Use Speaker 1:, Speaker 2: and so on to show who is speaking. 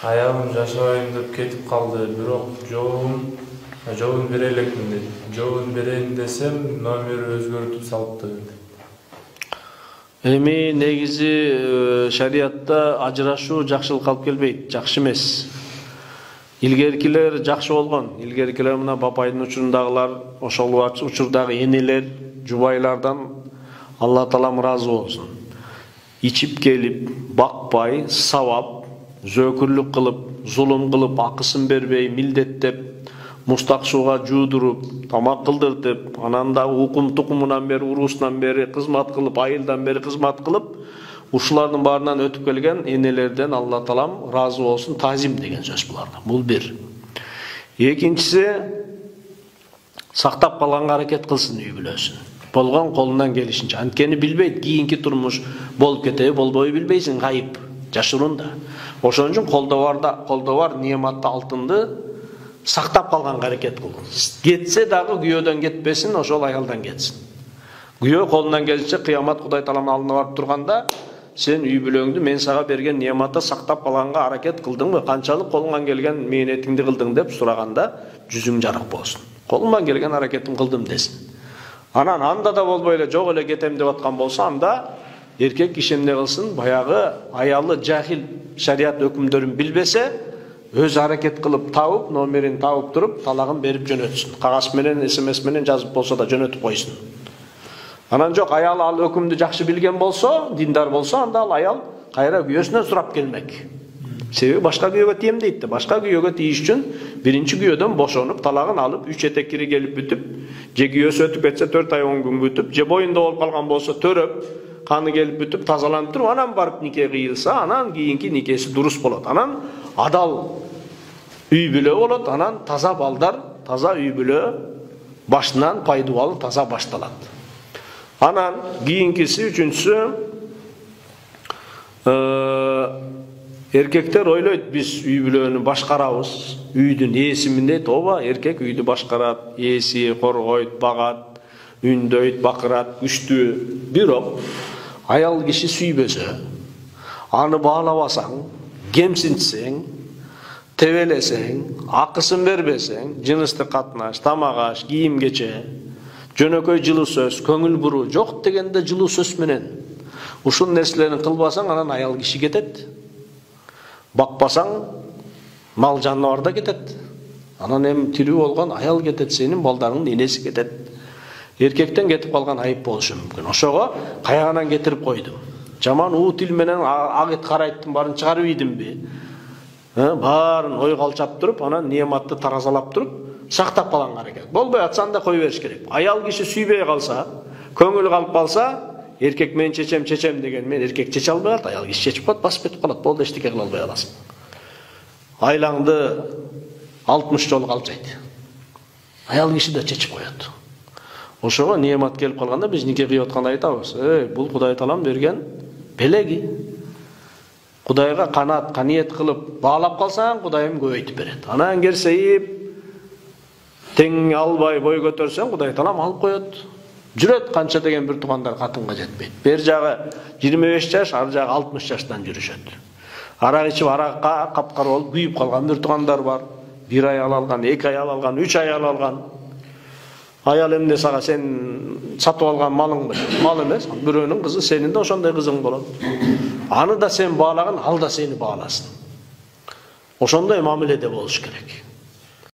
Speaker 1: Аялым жашабайм деп кетип калды, бирок жообун бере элекмин деди. Жообун берейин десем, номери өзгөртүп салыптыр деди.
Speaker 2: Эми негизи шариатта ажырашуу жакшылыкка алып келбейт, жакшы эмес. Илгеркилер жакшы болгон. Илгеркилер мына бапайдын учурундагылар, ошол учурдагы энелер, жубайлардан Алла Таалам ыраазы болсун. Ичип келип, бакпай, сабап, зөөкүрлүк кылып, зулум кылып, акысын бербей, милдеттеп, мустак сууга жуудуруп, тамак кылдыртып, анан да укум тукумунан бери, уруусунан бери кызмат кылып, айылдан бери кызмат кылып, ушулардын баарынан өтүп келген энелерден Алла Таалам ыраазы болсун, тазим деген сөз буларда. Бул бир. Экинчиси, сактап калганга аракет кылсын үй бүлөсүн. Болгон колунан келишинче. Анткени билбейт, кийинки турмуш болуп кетеби, болбойбу билбейсиң, гайып, жашыруун да. Ошон үчүн колдо бар неаматты, алтынды сактап калганга аракет кыл. Кетсе дагы күйөөдөн кетпесин, ошол аялдан кетсин. Күйөө колунан келишинче кыямат Кудай Тааланын алдына барып турганда, сен үй бүлөңдү мен сага берген неаматты сактап калганга аракет кылдыңбы? Канчалык колуңан келген мээнетиңди кылдың деп сураганда, жүзүң жарык болсун. Колуман келген аракетим кылдым десин. Анан анда да болбой эле жок эле кетем деп аткан болсо, анда эркек киши эмне кылсын? Баягы аялы жахил шариат өкүмдөрүн билбесе, өз аракет кылып табып, номерин табып туруп, талагын берип жөнөтсүн. Кагаз менен, СМС менен жазып болсо да жөнөтүп койсун. Анан жок, аял ал өкүмдү жакшы билген болсо, диндар болсо, анда ал аял кайра күйөөсүнөн сурап келмек. Себеби башка күйөөгө тием дейт да. Башка күйөөгө тийиш үчүн биринчи күйөөдөн бошонуп, талагын алып, 3 этеккири келип бүтүп, же күйөөсү өтүп кетсе 4 ай 10 күн бүтүп, же боюнда болуп калган болсо төрөп, каны келип бүтүп, тазаланып туруп, анан барып нике кыйылса, анан кийинки никеси дурус болот. Анан адал үй бүлө болот, анан таза балдар, таза үй бүлө башынан пайдубалы таза башталат. Анан кийинкиси, үчүнчүсү, эркектер ойлойт, биз үй бүлөнү башкарабыз, үйдүн ээсимин дейт. Ооба, эркек үйдү башкарат, ээси, коргойт, багат, үндөйт, бакырат, күчтүү. Бирок аял киши сүйбөсө, аны баалабасаң, кемсинтсең, тебелесең, акысын бербесең, жыныстык катнаш, тамак аш, кийим кече, жөнөкөй жылуу сөз, көңүл буруу, жок дегенде жылуу сөз менен ушул нерселерин кылбасаң, анан аял киши кетет. Бакпасаң, мал жаныбар да кетет. Анан эми тирүү болгон аял кетет, сенин балдарыңдын энеси кетет. Эркектен кетип калган айып болушу мүмкүн. Ошого каяганан кетирип койдум. Жаман уу тил менен агыт карайттын баарын чыгарып ийдимби? Баарын ой калчап туруп, анан неаматты таразалап туруп, сактап калганга аракет. Болбой атса анда кой бериш керек. Аял киши сүйбөй калса, көңүл калып калса, эркек мен чечем деген мен эркек чече албай калат, аял киши чечип коет, басып кетип калат. Болду, эчтеке кыла албай каласың. Айлаңды 60 жолу калчайт. Аял киши да чечип коет. Ошого неамат келип калганда биз нике кыйып атканда айтабыз. Бул Кудай Таалам берген белеги. Кудайга канат, каниет кылып баалап калсаң, Кудайым көбөйтүп берет. Анан керсейип, тең албай бой көтөрсөң, Кудай Таалам алып коет. Жүрөт канча деген бир туугандар катынга жетпейт. Бер жагы 25 жаш, ар жагы 60 жаштан жүрүшөт. Арак ичип аракка капкара болуп күйүп калган бир туугандар бар. 1 аял алган, 2 аял алган, 3 аял алган. Аял эмне сага, сен сатып алган малың беле? Мал эмес, бирөөнүн кызы, сенин да ошондой кызың болот. Аны да сен баалаган, ал да сени бааласын. Ошондой мамиледе болуш керек.